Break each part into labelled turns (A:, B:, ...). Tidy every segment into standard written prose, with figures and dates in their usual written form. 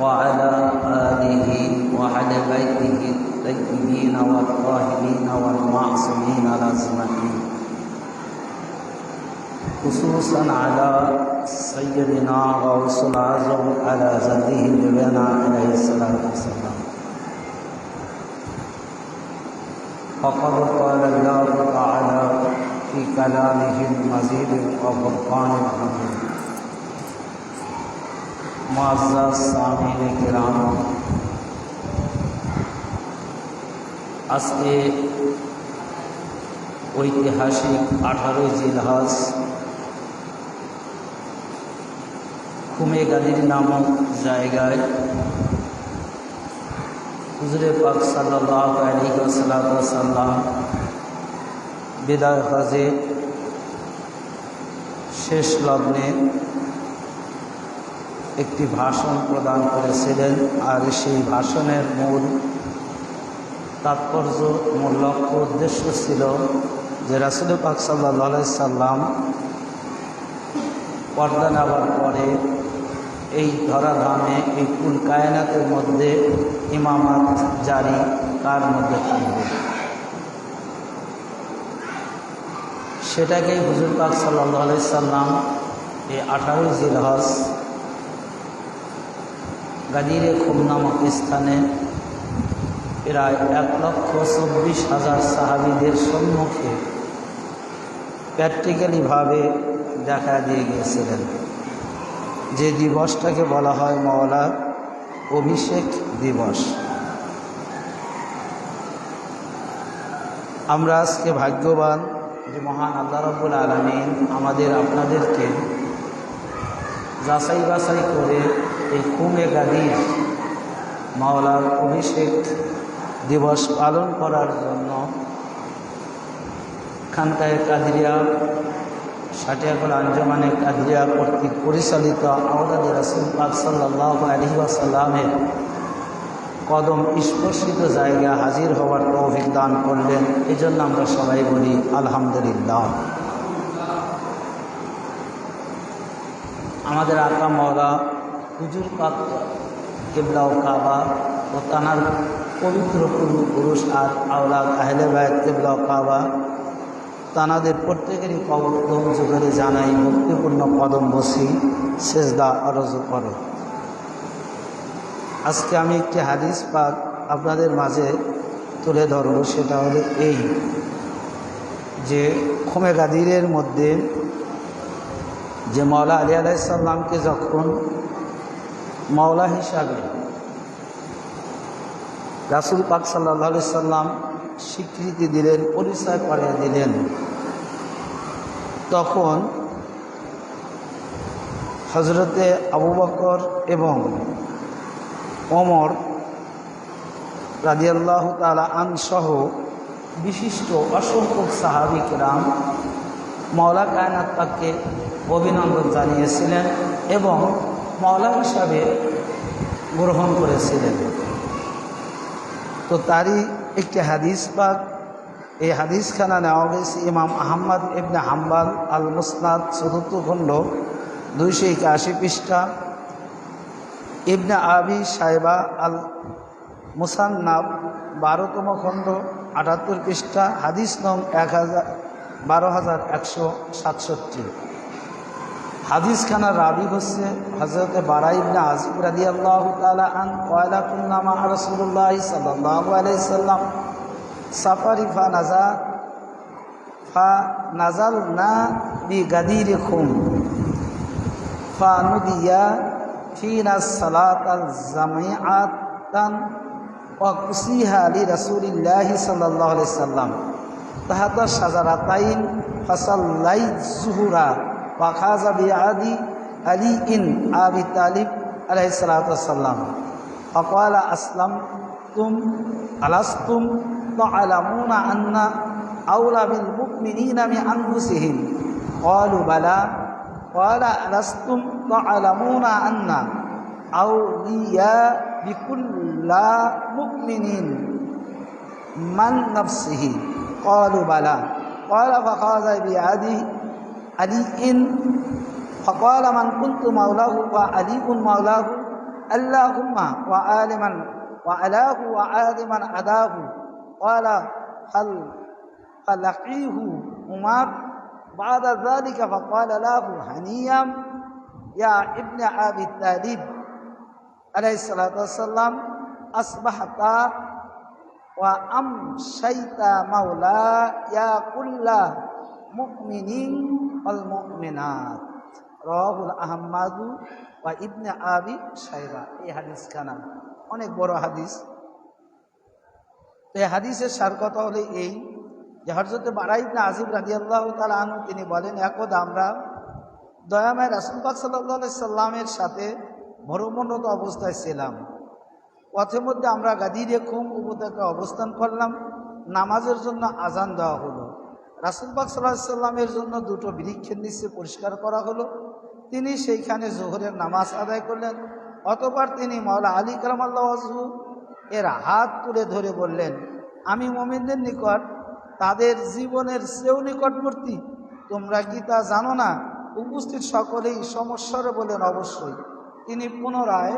A: وعلى آله وأهل بيته الطيبين والطاهرين والمعصومين أجمعين، خصوصا على سيدنا غوث الأعظم على جده نبينا عليه الصلاة والسلام. فقد قال الله تعالى في كلامه المجيد وفرقان الحميد. معزز सामीन किराम, আজকে ঐতিহাসিক 18 জিলহজ খুমে গাদির নামক জায়গায় হুজুরে পাক সাল্লাল্লাহু আলাইহি ওয়াসাল্লাম বিদায় হজে শেষ লগ্নে একটি ভাষণ প্রদান করেছিলেন। আর সেই ভাষণের মূল তাৎপর্য, মূল লক্ষ্য উদ্দেশ্য ছিল যে রাসূল পাক সাল্লাল্লাহু আলাইহি সাল্লাম পর্দা নেওয়ার পরে এই ধরাধামে, এই কুল কায়নাতের মধ্যে ইমামাত জারি কার মধ্যে থাকবে, সেটাকেই হুজুর পাক সাল্লাল্লাহু আলাইহি সাল্লাম এই 18 জিলহজ গাদিরে খুম নামক স্থানে প্রায় 1,24,000 সাহাবীদের সম্মুখে প্র্যাকটিক্যালিভাবে দেখা দিয়ে গিয়েছিলেন। যে দিবসটাকে বলা হয় মাওলার অভিষেক দিবস। আমরা আজকে ভাগ্যবান যে মহান আল্লাহ রাব্বুল আলামিন আমাদের আপনাদেরকে যাচাই বাছাই করে এই খুমে গাদির মাওলার অভিষেক দিবস পালন করার জন্য খানকায়ে কাদরিয়া সাটিয়াকোল আঞ্জুমানে কাদরিয়া কর্তৃক পরিচালিত আওলাদে রাসূল পাক সাল্লাল্লাহু আলাইহি ওয়াসাল্লামের কদম স্পর্শিত জায়গা হাজির হওয়ার তৌফিক দান করলেন। এজন্য আমরা সবাই বলি আলহামদুলিল্লাহ। আমাদের আকা মাওলা হুজুর পাক কিবলা ও কাবা ও তানার পবিত্র পূর্বপুরুষ আর আওলাদ আহলে বাইত কিবলা ও কাবা তানাদের প্রত্যেকেরই কদম যুগরে জানাই ভক্তিপূর্ণ কদম বসি সেজদা আরজু করো। আজকে আমি একটি হাদিস পাক আপনাদের মাঝে তুলে ধরব। সেটা হলো এই যে খুমে গাদিরের মধ্যে যে মাওলা আলী আলাইহিস সালামকে যখন মাওলা হিসাবে রাসূল পাক সাল্লাল্লাহু আলাইহি সাল্লাম স্বীকৃতি দিলেন, পরিচয় করিয়ে দিলেন, তখন হযরতে আবু বকর এবং ওমর রাদিয়াল্লাহু তাআলা আনহু বিশিষ্ট অসংখ্য সাহাবী কিরাম মাওলা কায়নাত পাককে অভিনন্দন জানিয়েছিলেন এবং মাওলা হিসাবে গ্রহণ করেছিলেন। তো তারই একটি হাদিস পাক, এই হাদিসখানা নেওয়া হয়েছে ইমাম আহমদ ইবনে হাম্বল আল মুসনাদ ৪র্থ খণ্ড ২৮১ পৃষ্ঠা, ইবনে আবি শাইবা আল মুসান্নাব ১২তম খণ্ড ৭৮ পৃষ্ঠা, হাদিস নং ১২,১৬৭। হাদিসখানার রাবি হচ্ছে হযরতে বারা ইবনে আযিব রাদিয়াল্লাহু তাআলা আন ক্বালা কুন্না মা রাসূলুল্লাহ সাল্লাল্লাহু আলাইহি সাল্লাম সাফারি ফানাযালনা বিগাদির খুম ফানুদিয়া ফিনা সালাতাল জামিআতান ওয়া কুসিহা লি রাসূলিল্লাহি সাল্লাল্লাহু আলাইহি সাল্লাম তাহাতা শাজারাতাইন ফাসাল্লাইত যুহুরা ওয়া খাযা বিআদি আলী ইন আবি তালিব আলাইহিস সালাতু ওয়াস সালাম ফাকালা আসলামতুম আলাস্তুম তা'লামুনা আন্না আওলা বিল মুমিনিনা মিন আনফুসিহিম ক্বালু বালা ক্বালা আলাস্তুম তা'লামুনা আন্না আওলিয়া বিকুল্লা মুমিনিন মান নাফসিহি ক্বালু বালা ক্বালা ফাখাযা বিআদি আলী ইন فقال من كنت مولاه وعلي مولاه আল্লাহুম্মা ওয়া আলিমান ওয়া আলাহু ওয়া আলিমান আদাহু ক্বালা হাল ফালাকিহু উমার বাদা যালিকা ফাকালা লাহু হানিয়াম ইয়া ইবনে আবি তালিব আলাইহিস সালাতু ওয়াস সালাম আসবাহতা ওয়া আমশাইতা মাওলা ইয়া কুল্লা মুমিনিন ওয়াল মুমিনাত রাহুল আহমাদু ওয়া ইবনে আবি শাইবা। এই হাদিস খানা অনেক বড় হাদিস। তো এই হাদিসের সার কথা হলো এই যে হযরত বারা ইবনে আযিব রাদিয়াল্লাহু তাআলা আনহু তিনি বলেন, একদা আমরা দয়াময় রাসূল পাক সাল্লাল্লাহু আলাইহি সাল্লামের সাথে ভ্রমণরত অবস্থায় ছিলাম। পথের মধ্যে আমরা গাদিরে খুম উপত্যকা অবস্থান করলাম। নামাজের জন্য আজান দেওয়া হলো। রাসূল পাক সাল্লাল্লাহু আলাইহি সাল্লামের জন্য দুটো বৃক্ষের নিচে পরিষ্কার করা হলো। তিনি সেইখানে জোহরের নামাজ আদায় করলেন। অতঃপর তিনি মাওলা আলী কারামাল্লাহু ওয়াজহু এর হাত তুলে ধরে বললেন, আমি মুমিনদের নিকট তাদের জীবনের চেয়েও নিকটবর্তী, তোমরা কি তা জানো না? উপস্থিত সকলেই সমস্বরে বললেন, অবশ্যই। তিনি পুনরায়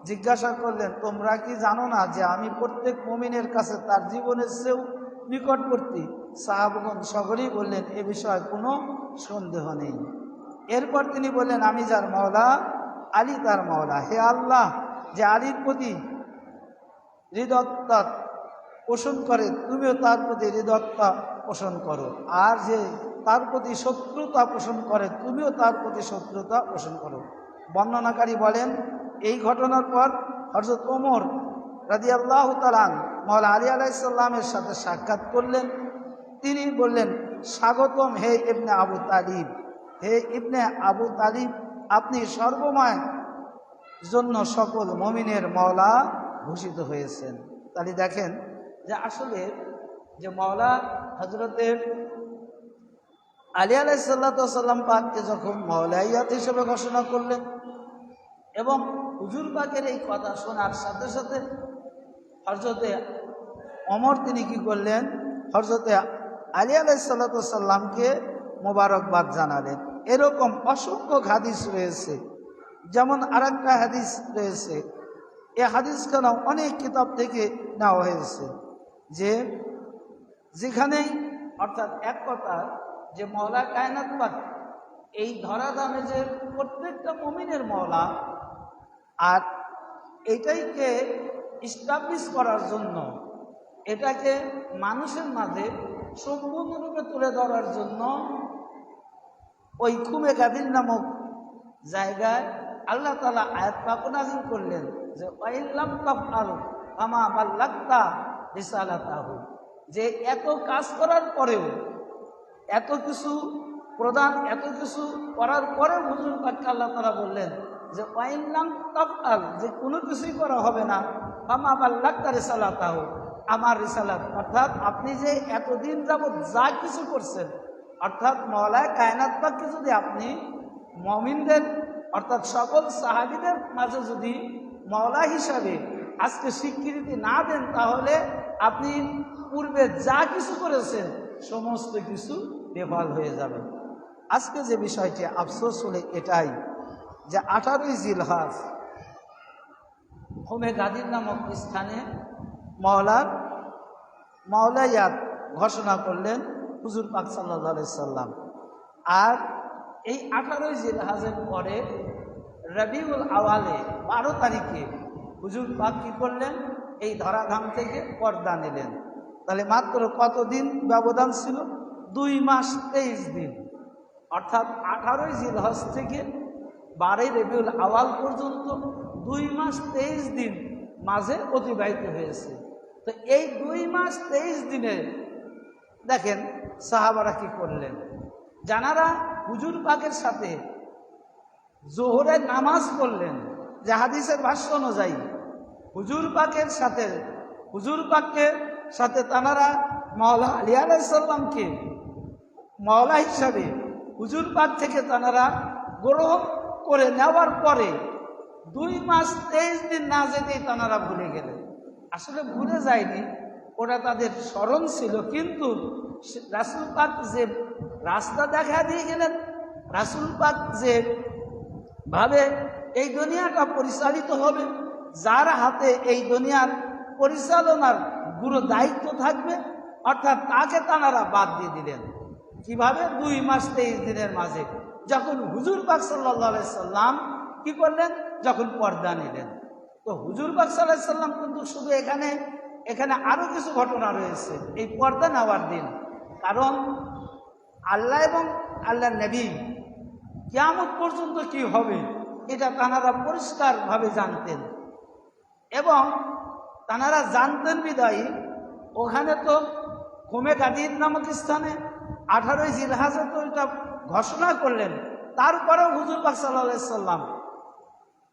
A: জিজ্ঞাসা করলেন, তোমরা কি জানো না যে আমি প্রত্যেক মুমিনের কাছে তার জীবনের চেয়েও নিকটবর্তী? সাহাবগণ সকলেই বললেন, এ বিষয়ে কোনো সন্দেহ নেই। এরপর তিনি বললেন, আমি যার মাওলা আলী তার মাওলা। হে আল্লাহ, যে আলীর প্রতি হৃদয়তা পোষণ করে তুমিও তার প্রতি হৃদয়তা পোষণ করো, আর যে তার প্রতি শত্রুতা পোষণ করে তুমিও তার প্রতি শত্রুতা পোষণ করো। বর্ণনাকারী বলেন, এই ঘটনার পর হযরত ওমর রাদিয়াল্লাহু তাআলা মাওলা আলী আলাইহিস সালামের সাথে সাক্ষাৎ করলেন। তিনি বললেন, স্বাগতম হে ইবনে আবু তালিব, হে ইবনে আবু তালিব, আপনি সর্বময় জন্য সকল মুমিনের মাওলা ঘোষিত হয়েছেন। তাহলে দেখেন যে আসলে যে মাওলা হযরতের আলী আলাইহিস সালাম পাককে যখন মাওলাইয়াত হিসেবে ঘোষণা করলেন এবং হুজুর পাকের এই কথা শোনার সাথে সাথে হযরতে ওমর তিনি কি করলেন, হযরতে আলী আলাইহিস সালামকে মোবারকবাদ জানালেন। এরকম অসংখ্য হাদিস রয়েছে। যেমন আরেকটা হাদিস রয়েছে, এই হাদিসখানা অনেক কিতাব থেকে নেওয়া হয়েছে, যে যেখানেই অর্থাৎ এক কথা যে মাওলা কায়নাত পাক এই ধরাধামে যে প্রত্যেকটা মুমিনের মাওলা, আর এটাইকে ইস্টাবলিশ করার জন্য, এটাকে মানুষের মাঝে সম্পূর্ণরূপে তুলে ধরার জন্য ওই খুমে গাদির নামক জায়গায় আল্লাহ তাআলা আয়াত পাক নাযিল করলেন যে ওয়াইল্লাম তাফআল কামা বাল্লাগতা রিসালাতাহু, যে এত কাজ করার পরেও, এত কিছু প্রদান, এত কিছু করার পরে হুজুর পাককে আল্লাহ তাআলা বললেন যে ওয়াইল্লাম তাফআল, যে কোনো কিছুই করা হবে না, কামা বাল্লাগতা রিসালাতাহু, আমার রিসালাত, অর্থাৎ আপনি যে এতদিন যাবৎ যা কিছু করছেন, অর্থাৎ মাওলানা কায়নাত পাককে যদি আপনি মুমিনদের অর্থাৎ সকল সাহাবীদের মাঝে যদি মাওলা হিসাবে আজকে স্বীকৃতি না দেন, তাহলে আপনি পূর্বে যা কিছু করেছেন সমস্ত কিছু বেফল হয়ে যাবে। আজকে যে বিষয়টি আফসোস হলে এটাই যে 18ই জিলহজ খুমে গাদির নামক স্থানে মাওলাইয়াত ঘোষণা করলেন হুজুর পাক সাল্লাল্লাহু আলাইহি সাল্লাম। আর এই 18ই জিলহজের পরে রবিউল আওয়ালে 12 তারিখে হুজুর পাক কি করলেন, এই ধরাধাম থেকে পর্দা নিলেন। তাহলে মাত্র কতদিন ব্যবধান ছিল? 2 মাস 23 দিন, অর্থাৎ 18ই জিলহজ থেকে 12ই রবিউল আওয়াল পর্যন্ত 2 মাস 23 দিন মাঝে অতিবাহিত হয়েছে। তো এই 2 মাস 23 দিনে দেখেন সাহাবারা কি করলেন, যারা হুজুর পাকের সাথে জোহরের নামাজ পড়লেন, যে হাদিসের ভাষ্য অনুযায়ী হুজুর পাকের সাথে তানারা মাওলা আলী আলাইহিস সালামকে মাওলা হিসাবে হুজুর পাক থেকে তানারা গ্রহণ করে নেওয়ার পরে 2 মাস 23 দিন না যেতেই তানারা ভুলে গেলেন। আসলে ভুলে যায়নি, ওটা তাদের স্মরণ ছিল, কিন্তু রাসূল পাক যে রাস্তা দেখা দিয়ে গেলেন, রাসূল পাক যে ভাবে এই দুনিয়াটা পরিচালিত হবে, যার হাতে এই দুনিয়ার পরিচালনার পুরো দায়িত্ব থাকবে, অর্থাৎ তাকে তাঁরা বাদ দিয়ে দিলেন। কিভাবে? 2 মাস 23 দিনের মাঝে যখন হুজুর পাক সাল্লাল্লাহু আলাইহি সাল্লাম কি করলেন? যখন পর্দা নিলেন। তো হুজুর পাক সাল্লাল্লাহু আলাইহি সাল্লাম কিন্তু শুধু এখানে আরো কিছু ঘটনা রয়েছে এই পর্দা নেওয়ার দিন। কারণ আল্লাহ এবং আল্লাহর নবী কিয়ামত পর্যন্ত কি হবে এটা তাঁরা পরিষ্কারভাবে জানতেন, এবং তাঁরা জানতেন বিদায়ী ওখানে তো কোমে কাদির নামক স্থানে 18ই জিলহজে তো এটা ঘোষণা করলেন। তারপরেও হুজুর পাক সাল্লাল্লাহু আলাইহি সাল্লাম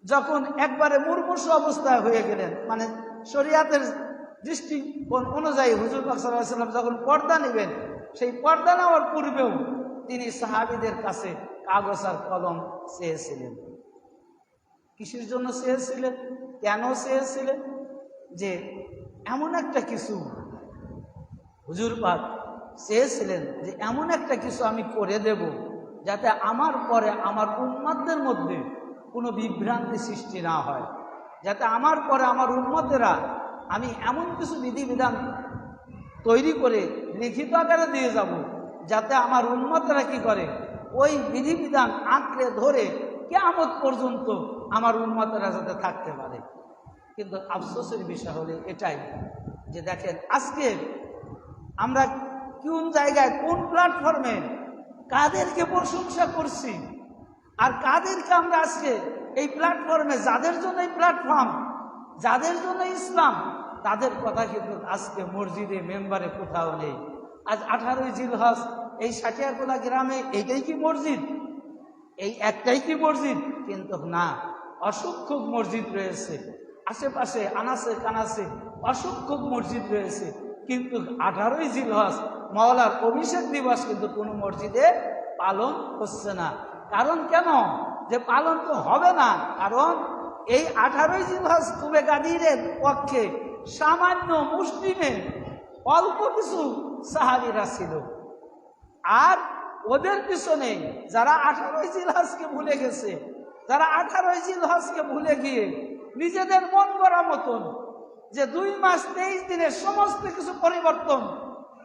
A: যখন একবারে মুমূর্ষু অবস্থায় হয়ে গেলেন, মানে শরীয়তের দৃষ্টিকোণ অনুযায়ী হুজুর পাক সাল্লাল্লাহু আলাইহি সাল্লাম যখন পর্দা নেবেন, সেই পর্দা নেওয়ার পূর্বেও তিনি সাহাবীদের কাছে কাগজ আর কলম চেয়েছিলেন। কিসের জন্য চেয়েছিলেন? কেন চেয়েছিলেন? যে এমন একটা কিছু হুজুর পাক চেয়েছিলেন যে এমন একটা কিছু আমি করে দেব যাতে আমার পরে আমার উম্মতদের মধ্যে কোনো বিভ্রান্তি সৃষ্টি না হয়, যাতে আমার পরে আমার উম্মতেরা আমি এমন কিছু বিধিবিধান তৈরি করে লিখিত আকারে দিয়ে যাব যাতে আমার উম্মতেরা কি করে ওই বিধিবিধান আঁকড়ে ধরে কিয়ামত পর্যন্ত আমার উম্মতেরা যাতে থাকতে পারে। কিন্তু আফসোসের বিষয় হলে এটাই যে দেখেন আজকে আমরা কোন জায়গায় কোন প্ল্যাটফর্মে কাদেরকে প্রশংসা করছি, আর কাদেরকে আমরা আজকে এই প্ল্যাটফর্মে, যাদের জন্য এই প্ল্যাটফর্ম, যাদের জন্য ইসলাম, তাদের কথা কিন্তু আজকে মসজিদে মেম্বারে কোথাও নেই। আজ 18ই জিলহজ এই সাটিয়াকোলা গ্রামে এইটাই কি মসজিদ? এই একটাই কি মসজিদ? কিন্তু না, অসংখ্য মসজিদ রয়েছে আশেপাশে আনাসে কানাসে, অসংখ্য মসজিদ রয়েছে, কিন্তু 18ই জিলহজ মাওলার অভিষেক দিবস কিন্তু কোনো মসজিদে পালন হচ্ছে না। কারণ কেন যে পালন তো হবে না? কারণ এই 18ই জিলহজ কুবে গাদিরের পক্ষে সামান্য মুসলিমে অল্প কিছু সাহাবীরা ছিল, আর ওদের পিছনে যারা 18ই জিলহজকে ভুলে গেছে, যারা 18ই জিলহজকে ভুলে গিয়ে নিজেদের মন গড়া মতন যে 2 মাস 23 দিনের সমস্ত কিছু পরিবর্তন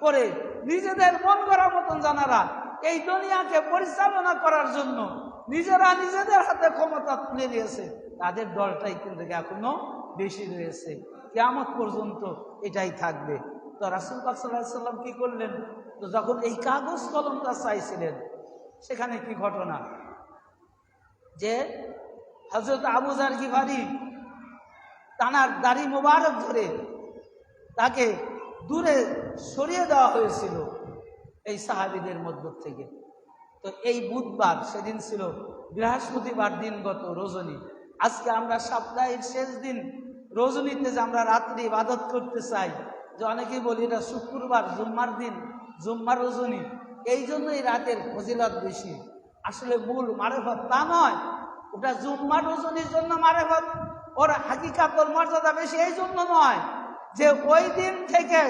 A: করে নিজেদের মন গড়া মতন জানারা এই দুনিয়াকে পরিচালনা করার জন্য নিজেরা নিজেদের হাতে ক্ষমতা তুলে নিয়েছে, তাদের দলটাই কিন্তু এখনো বেশি রয়েছে। কিয়ামত পর্যন্ত এটাই থাকবে। তো রাসূল পাক সাল্লাল্লাহু আলাইহি সাল্লাম কি করলেন? তো যখন এই কাগজ কলমটা চাইছিলেন, সেখানে কি ঘটনা যে হযরত আবু যার গিফারি তানার দাড়ি মোবারক ধরে তাকে দূরে সরিয়ে দেওয়া হয়েছিল এই সাহাবীদের মধ্য থেকে। তো এই বুধবার, সেদিন ছিল বৃহস্পতিবার দিনগত রজনী। আজকে আমরা সপ্তাহের শেষ দিন রজনীতে যে আমরা রাত্রি ইবাদত করতে চাই, যে অনেকেই বলি এটা শুক্রবার জুম্মার দিন, জুম্মার রজনী, এই জন্যই রাতের ফজিলত বেশি। আসলে মূল মারেফত তা নয়, ওটা জুম্মার রজনীর জন্য মারেফত, ওর হাকিকাত ওর মর্যাদা বেশি এই জন্য নয় যে ওই দিন থেকে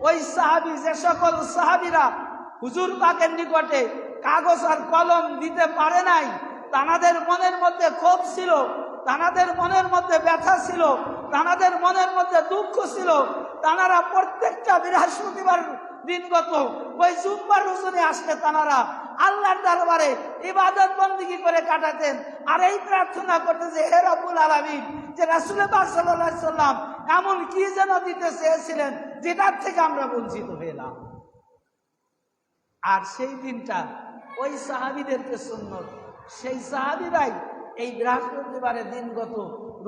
A: ওই সাহাবী, যে সকল সাহাবীরা হুজুর পাকের নিকটে কাগজ আর কলম দিতে পারে নাই, তানাদের মনের মধ্যে ক্ষোভ ছিল, তানাদের মনের মধ্যে ব্যথা ছিল, তানাদের মনের মধ্যে দুঃখ ছিল, তানারা প্রত্যেকটা বৃহস্পতিবার দিনগত ওই জুম্মার রজনী আসলে তানারা আল্লাহর দরবারে ইবাদত বন্দেগী করে কাটাতেন, আর এই প্রার্থনা করতে যে হে রব্বুল আলামিন, যে রাসূল পাক সাল্লাল্লাহু আলাইহি সাল্লাম এমন কি যেন দিতে চেয়েছিলেন যেটার থেকে আমরা বঞ্চিত হলাম। আর সেই দিনটা ওই সাহাবীদেরকে সুন্নত, সেই সাহাবীরাই এই বৃহস্পতিবারের দিনগত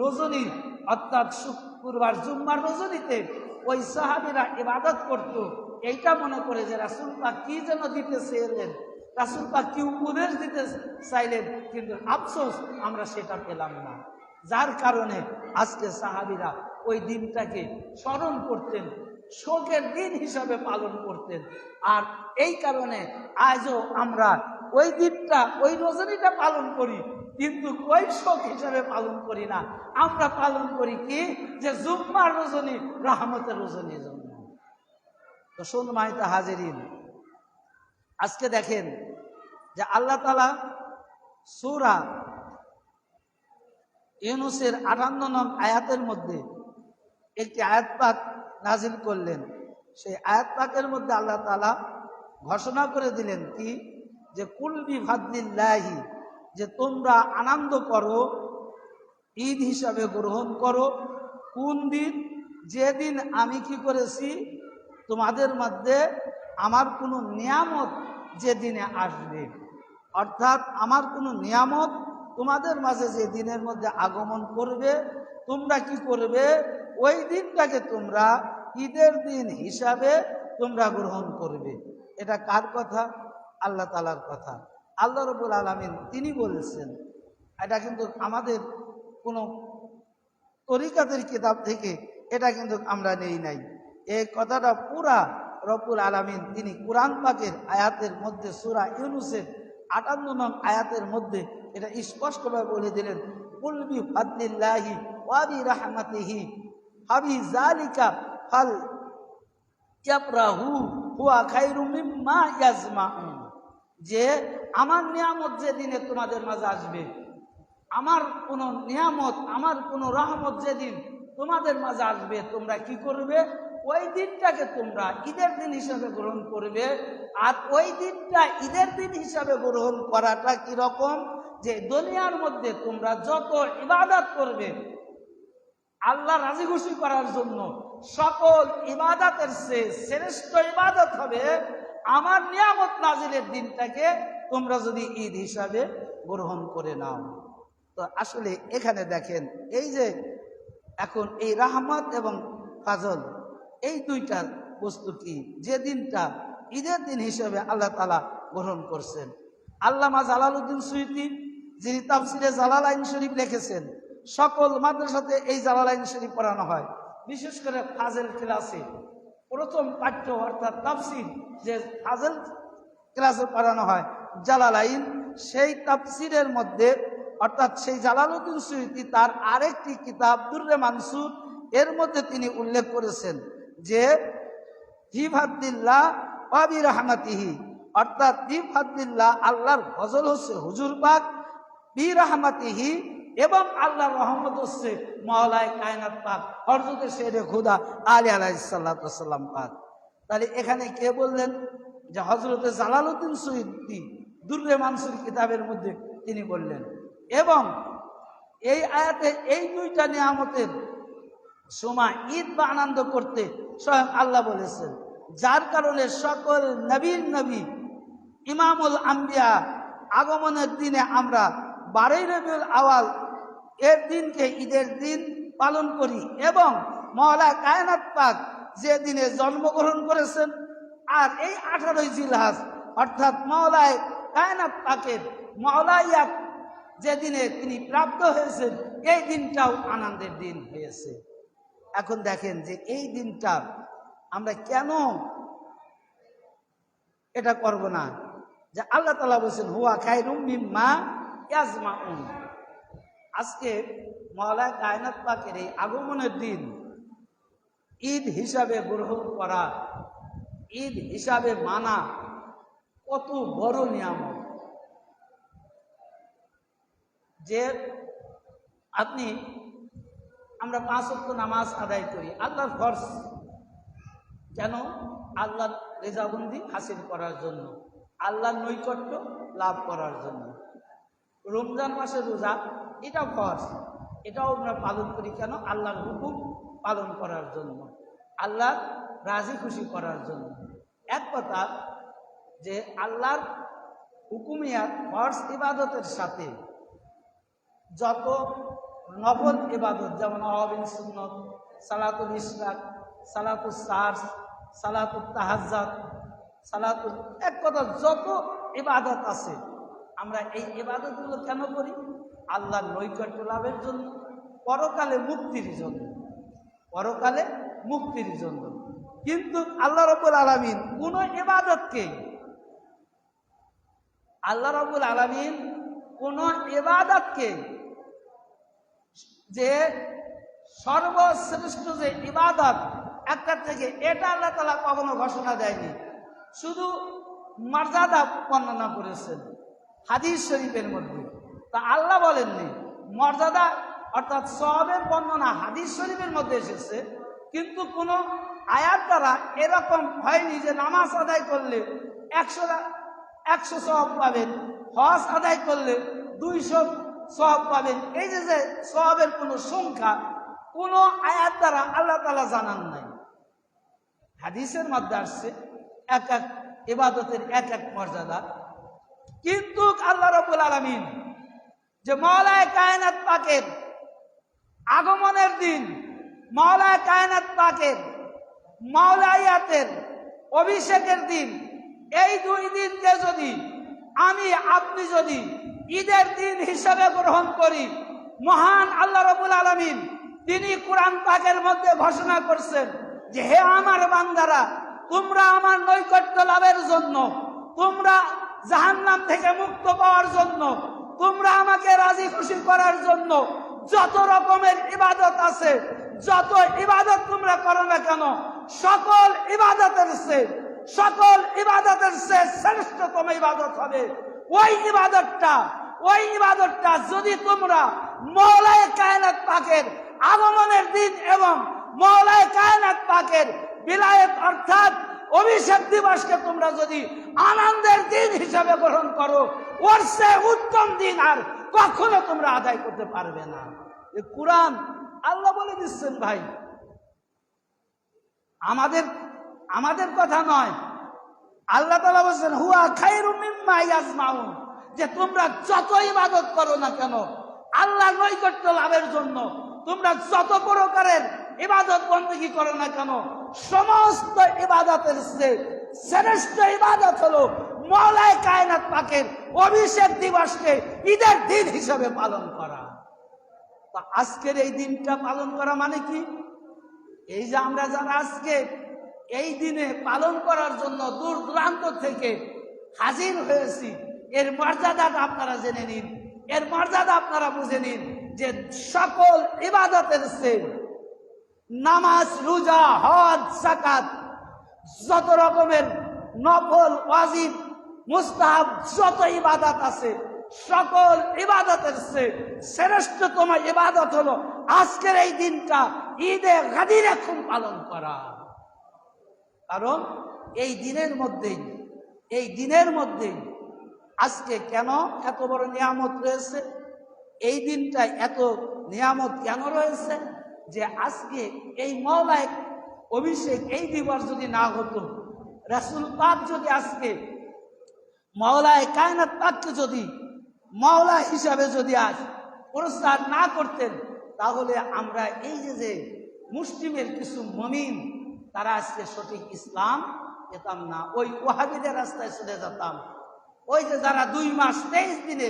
A: রজনী অর্থাৎ শুক্রবার জুম্মার রজনীতে ওই সাহাবীরা ইবাদত করত, এইটা মনে করে যে রাসূল পাক কি যেন দিতে চেয়েছিলেন, রাসূল পাক কি উপদেশ দিতে চাইলেন, কিন্তু আফসোস আমরা সেটা পেলাম না। যার কারণে আজকে সাহাবীরা ওই দিনটাকে স্মরণ করতেন, শোকের দিন হিসাবে পালন করতেন। আর এই কারণে আজও আমরা ওই দিনটা, ওই রজনীটা পালন করি, কিন্তু ওই শোক হিসাবে পালন করি না। আমরা পালন করি কি, যে জুম্মার রজনী রহমতের রজনীর জন্য। তো সম্মানিত হাজিরিন, আজকে দেখেন যে আল্লাহ তাআলা সূরা ইউনূসের 58 নং আয়াতের মধ্যে একটি আয়াত পাক নাজিল করলেন। সেই আয়াত পাকের মধ্যে আল্লাহ তাআলা ঘোষণা করে দিলেন কি, যে কুল বিফাদলিল্লাহি, যে তোমরা আনন্দ করো, ঈদ হিসাবে গ্রহণ করো। কোন দিন? যেদিন আমি কি করেছি, তোমাদের মধ্যে আমার কোনো নিয়ামত যেদিনে আসবে, অর্থাৎ আমার কোনো নিয়ামত তোমাদের মাঝে যে দিনের মধ্যে আগমন করবে, তোমরা কি করবে, ওই দিনটাকে তোমরা ঈদের দিন হিসাবে তোমরা গ্রহণ করবে। এটা কার কথা? আল্লাহ তাআলার কথা। আল্লাহ রাব্বুল আলামিন তিনি বলেছেন। এটা কিন্তু আমাদের কোনো তরিকাতের কিতাব থেকে এটা কিন্তু আমরা নেই নাই। এই কথাটা পুরা রব্বুল আলামিন তিনি কুরআন পাকের আয়াতের মধ্যে সূরা ইউনূসের 58 নং আয়াতের মধ্যে এটা স্পষ্টভাবে বলে দিলেন, কুল বিফাদলিল্লাহি ওয়া বিরাহমাতিহি ফাবিযালিকা ফাল ইয়াফরাহু হুয়া খায়রুম মিম্মা ইয়াজমাউন। যে আমার নিয়ামত যেদিনে তোমাদের মাঝে আসবে, আমার কোনো নিয়ামত, আমার কোনো রহমত যেদিন তোমাদের মাঝে আসবে, তোমরা কি করবে, ওই দিনটাকে তোমরা ঈদের দিন হিসাবে গ্রহণ করবে। আর ওই দিনটা ঈদের দিন হিসাবে গ্রহণ করাটা কিরকম, যে দুনিয়ার মধ্যে তোমরা যত ইবাদত করবে আল্লাহ রাজি খুশি করার জন্য, সকল ইবাদতের চেয়ে শ্রেষ্ঠ ইবাদত হবে আমার নিয়ামত নাজিলের দিনটাকে তোমরা যদি ঈদ হিসাবে গ্রহণ করে নাও। তো আসলে এখানে দেখেন, এই যে এখন এই রাহমত এবং ফাজল, এই দুইটা বস্তু কি, যে দিনটা ঈদের দিন হিসেবে আল্লাহ তাআলা গ্রহণ করছেন। আল্লামা জালালউদ্দিন সুয়ুতী, যিনি তাফসিরে জালালাইন শরীফ লিখেছেন, সকল মাদ্রাসাতে এই জালালাইন শরীফ পড়ানো হয়। বিশেষ করে ফাজেল ক্লাসে প্রথম পাঠ্য অর্থাৎ তাফসির যে ফাজেল ক্লাসে পড়ানো হয় জালালাইন, সেই তাফসিরের মধ্যে অর্থাৎ সেই জালালউদ্দিন সুয়ুতী তার আরেকটি কিতাব দুররে মানসুর, এর মধ্যে তিনি উল্লেখ করেছেন যে বিফাদলিল্লাহ ওয়া বিরাহমাতিহি, অর্থাৎ বিফাদলিল্লাহ আল্লাহর ফজল হচ্ছে হুজুর পাক, বিরাহমাতিহি এবং আল্লাহর রহমত হচ্ছে মাওলায়ে কায়নাত পাক হযরতে শেরে খুদা আলী আলাইহিস সালাতু ওয়াস সালাম পাক। তাহলে এখানে কে বললেন, যে হযরতে জালালউদ্দিন সুয়ুতী দুররে মানসুর কিতাবের মধ্যে তিনি বললেন। এবং এই আয়াতে এই দুইটা নিয়ামতের সময় ঈদ বা আনন্দ করতে স্বয়ং আল্লাহ বলেছেন, যার কারণে সকল নবীর নবী ইমামুল আম্বিয়া আগমনের দিনে আমরা 12 রবিউল আওয়াল এর দিনকে ঈদের দিন পালন করি। এবং মাওলানা কায়নাত পাক যে দিনে জন্মগ্রহণ করেছেন, আর এই 18 জিলহজ অর্থাৎ মাওলানা কায়নাত পাকের মাওলাইয়াত যেদিনে তিনি প্রাপ্ত হয়েছেন, এই দিনটাও আনন্দের দিন হয়েছে। এখন দেখেন যে এই দিনটা আমরা কেন এটা করব না, যে আল্লাহ তাআলা বলেছেন হুয়া খায়রুম মিম্মা ইয়াজমাউন। আজকে মাওলানা কায়নাত পাকের এই আগমনের দিন ঈদ হিসাবে গ্রহণ করা, ঈদ হিসাবে মানা কত বড় নিয়ামত। যে আমরা 5 ওয়াক্ত নামাজ আদায় করি আল্লাহর ফরজ, কেন? আল্লাহর রেজাবন্দি হাসিল করার জন্য, আল্লাহর নৈকট্য লাভ করার জন্য। রমজান মাসের রোজা এটা ফরজ, এটাও আমরা পালন করি কেন? আল্লাহর হুকুম পালন করার জন্য, আল্লাহর রাজি খুশি করার জন্য। এক কথা যে আল্লাহর হুকুমিয়াত ফরজ ইবাদতের সাথে যত নফল ইবাদত, যেমন আওয়াবিন সুন্নত, সালাতুল ইশরাক, সালাতুল সাহর, সালাতুল তাহাজ্জুদ, সালাতুল, এক কথা যত ইবাদত আছে, আমরা এই ইবাদতগুলো কেন করি? আল্লাহর নৈকট্য লাভের জন্য, পরকালে মুক্তির জন্য, পরকালে মুক্তির জন্য। কিন্তু আল্লাহ রাব্বুল আলামিন কোন ইবাদতকে, আল্লাহ রাব্বুল আলামিন কোন ইবাদতকে যে সর্বশ্রেষ্ঠ যে ইবাদত একটা থেকে, এটা আল্লাহ তাআলা কখনো ঘোষণা দেয়নি। শুধু মর্যাদা বর্ণনা করেছেন হাদিস শরীফের মধ্যে। তা আল্লাহ বলেননি মর্যাদা অর্থাৎ সওয়াবের বর্ণনা হাদিস শরীফের মধ্যে এসেছে, কিন্তু কোনো আয়াত দ্বারা এরকম হয়নি যে নামাজ আদায় করলে 100 সওয়াব পাবেন, হজ আদায় করলে 200 সওয়াব পাবেন। এই যে সওয়াবের কোনো সংখ্যা কোন আয়াত দ্বারা আল্লাহ তাআলা জানান নাই। হাদিসের মধ্যে আসছে এক এক ইবাদতের এক এক মর্যাদা, কিন্তু আল্লাহ রাব্বুল আলামিন যে মাওলায়ে কায়নাত পাকের আগমনের দিন, মাওলায়ে কায়নাত পাকের মাওলায়াতের অভিষেকের দিন, এই 2 দিনকে যদি আমি আপনি যদি ঈদের দিন হিসাবে গ্রহণ করি, মহান আল্লাহ রাব্বুল আলামিন তিনি কোরআন পাকের মধ্যে ঘোষণা করছেন যে হে আমার বান্দারা, তোমরা আমার নৈকট্য লাভের জন্য, তোমরা জাহান্নাম থেকে মুক্ত পাওয়ার জন্য, তোমরা আমাকে রাজি খুশি করার জন্য যত রকমের ইবাদত আছে, যত ইবাদত তোমরা করো না কেন, সকল ইবাদতের চেয়ে শ্রেষ্ঠতম ইবাদত হবে ওই ইবাদতটা যদি তোমরা মাওলায়ে কায়নাত পাকের আগমনের দিন এবং মাওলায়ে কায়নাত পাকের বিলায়েত অর্থাৎ অভিষেক দিবসকে তোমরা যদি আনন্দের দিন হিসাবে গ্রহণ করো, ওর চেয়ে উত্তম দিন আর কখনো তোমরা আদায় করতে পারবে না। এই কুরআন আল্লাহ বলে দিচ্ছেন ভাই, আমাদের কথা নয়। আল্লাহ তাআলা বলেছেন হুয়া খায়রুম মিম্মা ইয়াজমাউন, যে তোমরা যত ইবাদত করো না কেন আল্লাহর নৈকট্য লাভের জন্য, তোমরা যত প্রকারের ইবাদত বندگی করো না কেন, সমস্ত ইবাদতের চেয়ে শ্রেষ্ঠ ইবাদত হলো মাওলায়ে কায়নাত পাকের অভিষেক দিবসকে ঈদের দিন হিসাবে পালন করা। তা আজকের এই দিনটা পালন করা মানে কি? এই যে আমরা যারা আজকে এই দিনে পালন করার জন্য দূর দূরান্ত থেকে হাজির হয়েছি, এর মর্যাদাটা আপনারা জেনে নিন, এর মর্যাদা আপনারা বুঝে নিন যে সকল ইবাদতের চেয়ে নামাজ, রোজা, হজ, যাকাত, যত রকমের নফল, ওয়াজিব, মুস্তাহাব যত ইবাদত আছে, সকল ইবাদতের চেয়ে শ্রেষ্ঠতম ইবাদত হলো আজকের এই দিনটা ঈদে গাদির এখন পালন করা। কারণ এই দিনের মধ্যেই আজকে কেন এত বড় নিয়ামত রয়েছে, এই দিনটায় এত নিয়ামত কেন রয়েছে, যে আজকে এই মাওলায়ে অভিষেক এই দিবস যদি না হতো, রাসূল পাক যদি আজকে মাওলায়ে কায়নাত পাককে যদি মাওলা হিসাবে যদি আজ পুরস্কার না করতেন, তাহলে আমরা এই যে মুসলিমের কিছু মুমিন তারা আজকে সঠিক ইসলাম পেতাম না, ওই ওয়াহাবিদের রাস্তায় চলে যেতাম। ওই যে যারা 2 মাস 23 দিনে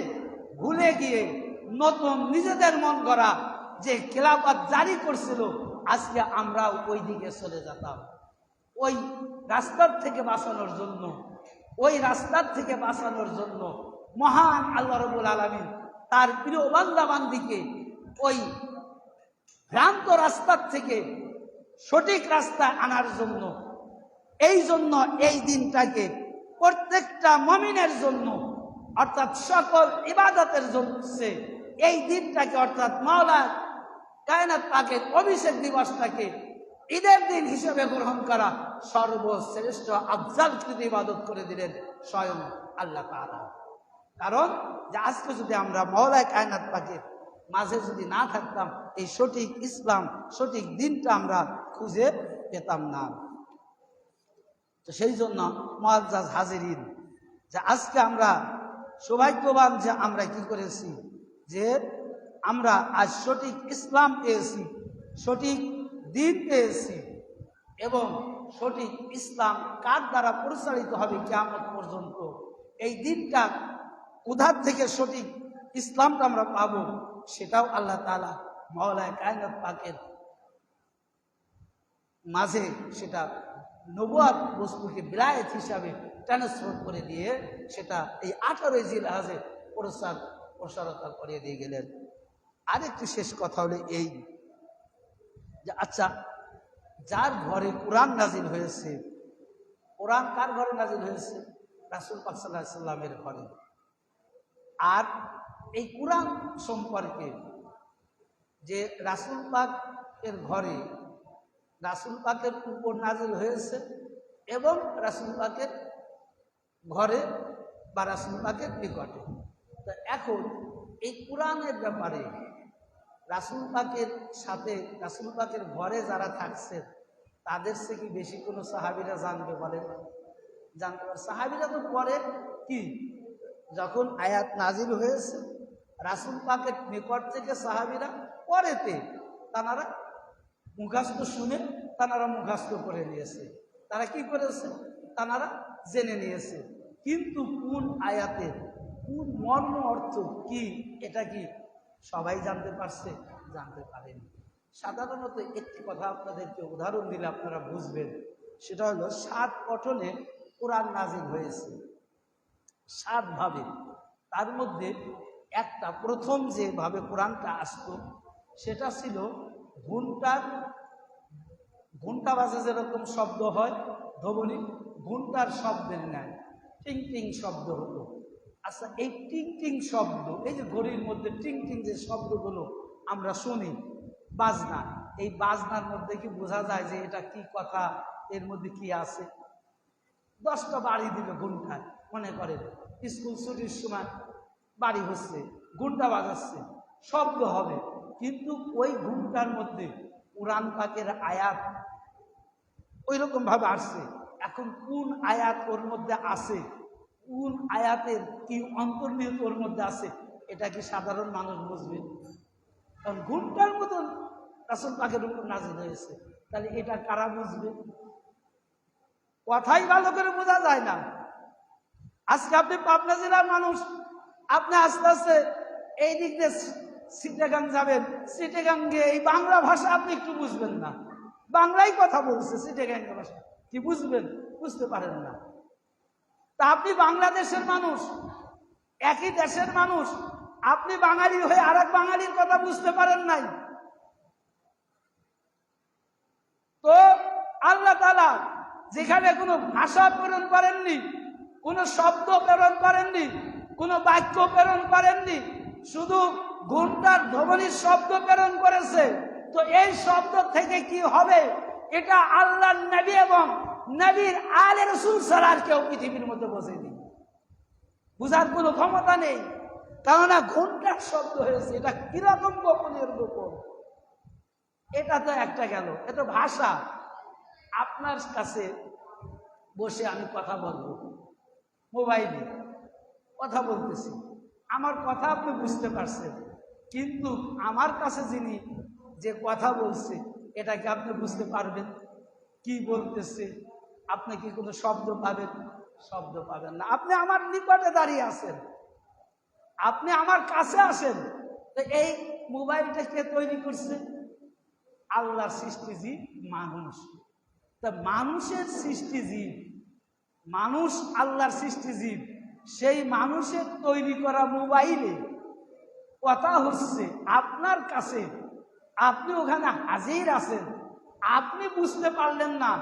A: ভুলে গিয়ে নতুন নিজেদের মন গড়া যে খেলাফত জারি করছিল, আজকে আমরা ওই দিকে চলে যেতাম। ওই রাস্তার থেকে বাঁচানোর জন্য মহান আল্লাহ রাব্বুল আলামিন তার প্রিয় বান্দা বান্দিকে ওই ভ্রান্ত রাস্তার থেকে সঠিক রাস্তায় আনার জন্য, এই জন্য এই দিনটাকে প্রত্যেকটা মুমিনের জন্য অর্থাৎ সকল ইবাদতের জন্য এই দিনটাকে অর্থাৎ মাওলা কায়নাত পাকের অভিষেক দিবসটাকে ঈদের দিন হিসেবে গ্রহণ করা সর্বশ্রেষ্ঠ আফজালকৃত ইবাদত করে দিলেন স্বয়ং আল্লাহ তাআলা। কারণ যে আজকে যদি আমরা মাওলা কায়নাত পাকের মাঝে যদি না থাকতাম, এই সঠিক ইসলাম সঠিক দিনটা আমরা খুঁজে পেতাম না। তো সেই জন্য মুআজ্জাজ হাজিরিন, যে আজকে আমরা সৌভাগ্যবান যে আমরা কি করেছি, যে আমরা আজ সঠিক ইসলাম পেয়েছি, সঠিক দিন পেয়েছি, এবং সঠিক ইসলাম কার দ্বারা পরিচালিত হবে কিয়ামত পর্যন্ত, এই দিনটা কোথা থেকে সঠিক ইসলামটা আমরা পাবো, সেটাও আল্লাহ তাআলা মাওলায়ে কায়নাত পাকের মাঝে সেটা নবুয়াত বস্তুকে বিলায়েত হিসাবে ট্রান্সফার করে দিয়ে সেটা এই 18 জিলহজে প্রসারতা করে দিয়ে গেলেন। আরেকটি শেষ কথা হলো এই যে আচ্ছা, যার ঘরে কোরআন নাজিল হয়েছে, কোরআন কার ঘরে নাজিল হয়েছে? রাসূল পাক সাল্লাল্লাহু আলাইহি সাল্লামের ঘরে। আর এই কোরআন সম্পর্কে যে রাসূল পাকের ঘরে রাসূল পাকের উপর নাজিল হয়েছে এবং রাসূল পাকের ঘরে বা রাসূল পাকের নিকটে। তো এখন এই কোরআনের ব্যাপারে রাসূল পাকের সাথে রাসূল পাকের ঘরে যারা থাকছে তাদের সে কি বেশি কোনো সাহাবীরা জানবে বলেন? জানতে পারে। সাহাবীরা তো পরে কি যখন আয়াত নাজিল হয়েছে রাসূল পাকের নিকট থেকে সাহাবীরা পরেতে তারা মুখস্থ শুনে তারা মুখস্থ করে নিয়েছে। তারা কি করেছে? তারা জেনে নিয়েছে। কিন্তু কোন আয়াতের কোন মর্ম অর্থ কি এটা কি সবাই জানতে পারছে? জানতে পারেনি। সাধারণত একটি কথা আপনাদেরকে উদাহরণ দিলে আপনারা বুঝবেন, সেটা হলো 7 পঠনে কোরআন নাজিল হয়েছে 7 ভাবে। তার মধ্যে একটা প্রথম যেভাবে কোরআনটা আসতো সেটা ছিল ঘুন্টা বাজে যেরকম শব্দ হয় ধ্বনি, ঘুন্টার শব্দের ন্যায় টিং টিং শব্দ হতো। আচ্ছা, এই টিং টিং শব্দ, এই যে ঘড়ির মধ্যে টিং টিং যে শব্দগুলো আমরা শুনি বাজনা, এই বাজনার মধ্যে কি বোঝা যায় যে এটা কি কথা, এর মধ্যে কি আছে? 10টা বাড়ি দিল ঘুন্টায়, মনে করেন স্কুল ছুটির সময় বাড়ি হচ্ছে, ঘুন্টা বাজাচ্ছে, শব্দ হবে, কিন্তু ওই ঘুন্টার মধ্যে কোরআন পাকের আয়াত ওই রকম ভাবে আসছে। এখন কোন আয়াত ওর মধ্যে আছে, কোন আয়াতের কি অন্তর্নিহিত ওর মধ্যে আছে, এটা কি সাধারণ মানুষ বুঝবে? কারণ ঘুমটার মতন রাসূল পাকের উপর নাজিল হয়েছে, তাহলে এটা কারা বুঝবে? কথাই ভালো করে বোঝা যায় না। আজকে আপনি পাবনা জেলার মানুষ, আপনি আস্তে আস্তে এই দিক দিয়ে চিটাগাং যাবেন, চিটাগাং গিয়ে এই বাংলা ভাষা আপনি একটু বুঝবেন না, বাংলায় কথা বলছে চিটাগাং ভাষা, কি বুঝবেন? বুঝতে পারেন না। তা আপনি বাংলাদেশের মানুষ, একই দেশের মানুষ, আপনি বাঙালি হয়ে আর এক বাঙালির কথা বুঝতে পারেন নাই। তো আল্লাহ তাআলা যেখানে কোনো ভাষা প্রেরণ করেননি, কোনো শব্দ প্রেরণ করেননি, কোনো বাক্য প্রেরণ করেননি, শুধু ঘুন্টার ধ্বনির শব্দ প্রেরণ করেছে, তো এই শব্দ থেকে কি হবে এটা আল্লাহর নবী এবং নবীর আলে রাসূল ছাড়া আর কেউ পৃথিবীর মধ্যে বোঝেনি, বুঝার কোনো ক্ষমতা নেই। কেননা ঘুন্টার শব্দ হয়েছে, এটা কিরকম গোপনের গোপন, এটা তো একটা গেল, এটা ভাষা। আপনার কাছে বসে আমি কথা বলবো, মোবাইলে কথা বলতেছি, আমার কথা আপনি বুঝতে পারছেন, কিন্তু আমার কাছে যিনি যে কথা বলছে এটাকে আপনি বুঝতে পারবেন কি বলতেছে? আপনি কি কোনো শব্দ পাবেন? শব্দ পাবেন না। আপনি আমার নিকটে দাঁড়িয়ে আছেন, আপনি আমার কাছে আসেন, তো এই মোবাইলটা কে তৈরি করছে? আল্লাহর সৃষ্টিজীব মানুষ। তা মানুষের সৃষ্টিজীব, মানুষ আল্লাহর সৃষ্টিজীব, সেই মানুষের তৈরি করা মোবাইলে কথা হচ্ছে আপনার কাছে, আপনি ওখানে হাজির আছেন, আপনি বুঝতে পারলেন না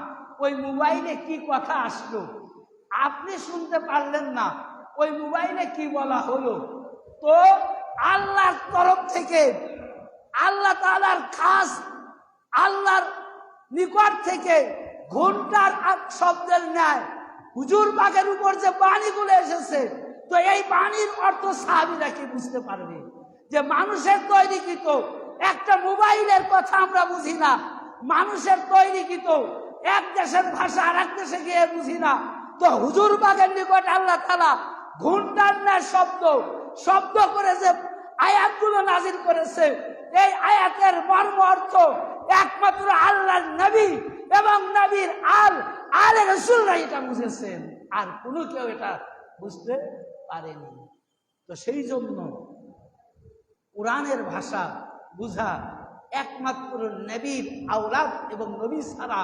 A: ওই মোবাইলে কি কথা আসলো, আপনি শুনতে পারলেন না ওই মোবাইলে কি বলা হলো। তো আল্লাহর তরফ থেকে, আল্লাহ তাআলার খাস, আল্লাহর নিকট থেকে ঘন্টার শব্দের ন্যায় হুজুর পাকের উপর যে বাণীগুলো এসেছে, তো এই বাণীর অর্থ সাহাবীরা কি বুঝতে পারবে? যে মানুষের তৈরিকৃত একটা মোবাইলের কথা আমরা বুঝি না, মানুষের তৈরিকৃত এক দেশের ভাষা আর এক দেশে গিয়ে বুঝি না, তো হুজুর পাকের নিকট আল্লাহ তাআলা ঘন্টার ন্যায় শব্দ করে যে আয়াতগুলো নাজিল করেছে, এই আয়াতের মর্ম অর্থ একমাত্র আল্লাহর নবী এবং নবীর আলে রাসূলরা এটা বুঝেছেন, আর কোনো কেউ এটা বুঝতে পারেনি। তো সেই জন্য কোরআনের ভাষা বুঝা একমাত্র নবীর আওলাদ এবং নবী ছাড়া,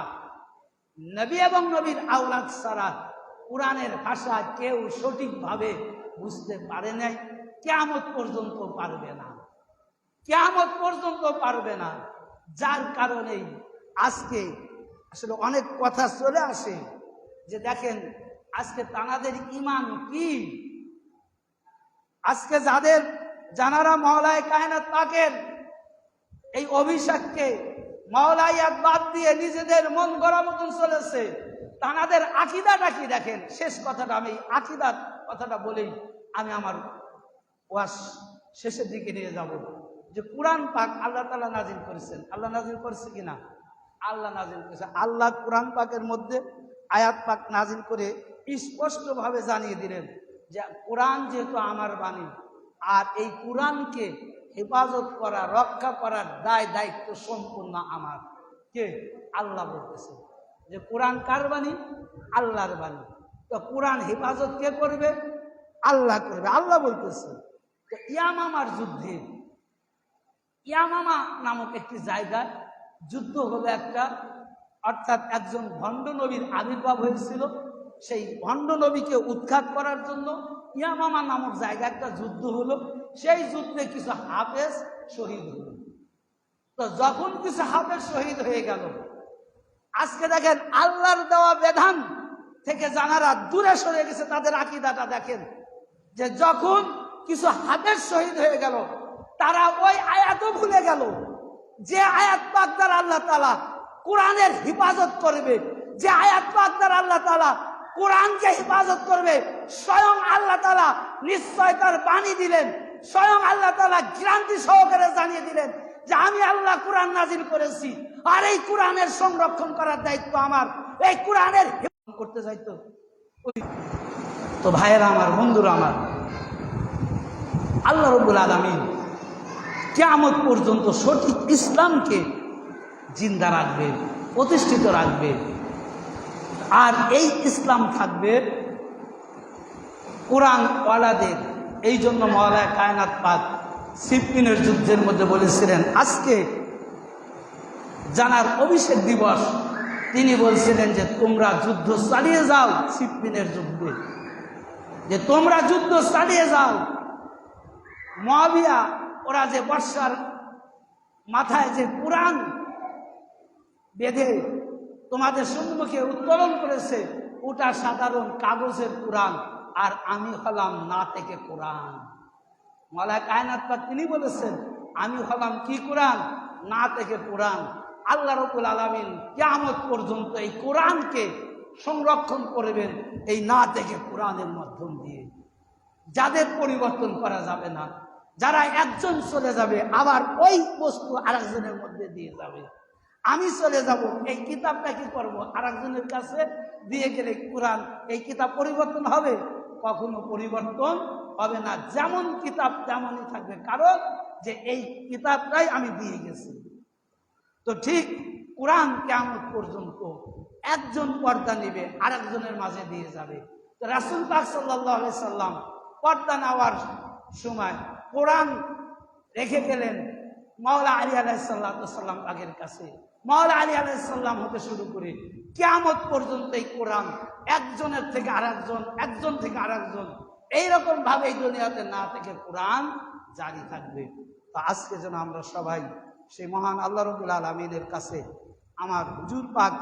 A: নবী এবং নবীর আওলাদ ছাড়া কোরআনের ভাষা কেউ সঠিকভাবে বুঝতে পারে নাই, কিয়ামত পর্যন্ত পারবে না, কিয়ামত পর্যন্ত পারবে না। যার কারণেই আজকে আসলে অনেক কথা চলে আসে যে দেখেন আজকে তানাদের ঈমান কি, আজকে যারা মাওলায়ে কায়নাত পাকের এই অভিষেককে মাওলাইয়াত বাদ দিয়ে নিজেদের মন গড়া মতন চলেছে। তানাদের আকীদাটা কি দেখেন। শেষ কথাটা আমি আকীদার কথাটা বলেই আমি আমার ওয়াজ শেষের দিকে নিয়ে যাব। যে কোরআন পাক আল্লাহ তাআলা নাজিল করেছেন, আল্লাহ নাজিল করেছে কিনা? আল্লাহ নাজিল করেছে। আল্লাহ কোরআন পাকের মধ্যে আয়াত পাক নাজিল করে স্পষ্টভাবে জানিয়ে দিলেন যে কোরআন যেহেতু আমার বাণী, আর এই কোরআনকে হেফাজত করা, রক্ষা করার দায় দায়িত্ব সম্পূর্ণ আমার। কে? আল্লাহ বলতেছে যে কোরআন কার বাণী? আল্লাহর বাণী। তো কোরআন হেফাজত কে করবে? আল্লাহ করবে। আল্লাহ বলতেছে তো ইয়ামামার যুদ্ধে, ইয়ামামা নামক একটি জায়গায় যুদ্ধ হলো একটা, অর্থাৎ একজন ভণ্ড নবীর আবির্ভাব হয়েছিল। সেই ভণ্ড নবীকে উৎখাত করার জন্য ইয়ামামা নামক জায়গায় একটা যুদ্ধ হলো। সেই যুদ্ধে কিছু হাফেজ শহীদ হলো। তো যখন কিছু হাফেজ শহীদ হয়ে গেল, আজকে দেখেন আল্লাহর দেওয়া বিধান থেকে যারা দূরে সরে গেছে তাদের আকীদাটা দেখেন, যে যখন কিছু হাফেজ শহীদ হয়ে গেল তারা ওই আয়াতও ভুলে গেল যে আয়াত পাক দ্বারা আল্লাহ তাআলা কোরআনের হেফাজত করবে, যে আয়াত পাক দ্বারা আল্লাহ তাআলা কোরআনকে হেফাজত করবে। স্বয়ং আল্লাহ তাআলা নিশ্চয় তার বাণী দিলেন, স্বয়ং আল্লাহ তাআলা গ্যারান্টি সহকারে জানিয়ে দিলেন যে আমি আল্লাহ কোরআন নাজিল করেছি, আর এই কোরআনের সংরক্ষণ করার দায়িত্ব আমার। এই কোরআনের হেফাজত করতে চাইতো। তো ভাইয়েরা আমার, বন্ধুরা আমার, আল্লাহ রাব্বুল আলামিন কিয়ামত পর্যন্ত সঠিক ইসলামকে জিন্দা রাখবে, প্রতিষ্ঠিত রাখবে। আর এই ইসলাম থাকবে কোরআন ওয়ালাদের। এই জন্য মাওলানা কায়নাত পাক সিফফিনের যুদ্ধের মধ্যে বলেছিলেন, আজকে জানার অভিষেক দিবস, তিনি বলছিলেন যে তোমরা যুদ্ধ চালিয়ে যাও। সিফফিনের যুদ্ধে যে তোমরা যুদ্ধ চালিয়ে যাও। মুআবিয়া ওরা যে বর্ষার মাথায় যে কোরআন বেঁধে তোমাদের সম্মুখে উত্তোলন করেছে, ওটা সাধারণ কাগজের কোরআন, আর আমি হলাম না থেকে কোরআন। মাওলানা কায়নাত পাক তিনি বলেছেন আমি হলাম কি কোরআন? না থেকে কোরআন। আল্লাহ রাব্বুল আলামিন কিয়ামত পর্যন্ত এই কোরআনকে সংরক্ষণ করবেন এই না থেকে কোরআনের মাধ্যম দিয়ে। যাদের পরিবর্তন করা যাবে না, যারা একজন চলে যাবে আবার ওই বস্তু আরেকজনের মধ্যে দিয়ে যাবে। আমি চলে যাব, এই কিতাবটা কি করবো? আরেকজনের কাছে দিয়ে গেলে কোরআন, এই কিতাব পরিবর্তন হবে? কখনো পরিবর্তন হবে না। যেমন কিতাব তেমনই থাকবে, কারণ যে এই কিতাবটাই আমি দিয়ে গেছি। তো ঠিক কোরআন কিয়ামত পর্যন্ত একজন পর্দা নিবে, আরেকজনের মাঝে দিয়ে যাবে। তো রাসূল পাক সাল্লাল্লাহু আলাইহি সাল্লাম পর্দা নেওয়ার সময় কোরআন রেখে গেলেন মাওলা আলী আলাইহিস সালাম আগের কাছে। মাওলা আলী আলাইহিস সালাম হতে শুরু করে কিয়ামত পর্যন্ত এই কোরআন একজনের থেকে আরেকজন, একজন থেকে আরেকজন, এইরকম ভাবে এই দুনিয়াতে না থেকে কোরআন জারি থাকবে। তো আজকে যেন আমরা সবাই সেই মহান আল্লাহ রাব্বুল আলামিনের কাছে, আমার হুজুর পাক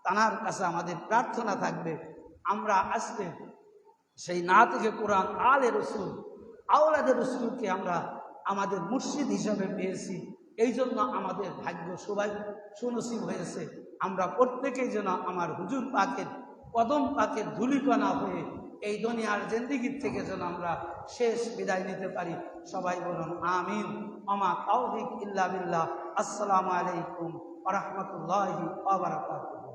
A: তানার কাছে আমাদের প্রার্থনা থাকবে, আমরা আজকে সেই না থেকে কোরআন, আলে রসুল, আওলাদে রসুলকে আমরা আমাদের মুর্শিদ হিসাবে পেয়েছি। এই জন্য আমাদের ভাগ্য সবাই সুনসিব হয়েছে। আমরা প্রত্যেকেই যেন আমার হুজুর পাকের কদম পাকের ধূলিকণা হয়ে এই দুনিয়ার জিন্দেগির থেকে যেন আমরা শেষ বিদায় নিতে পারি। সবাই বলুন আমিন। আমা তাওফিক ইল্লা বিল্লাহ। আসসালামু আলাইকুম ওয়া রাহমাতুল্লাহি ওয়া বারাকাতুহু।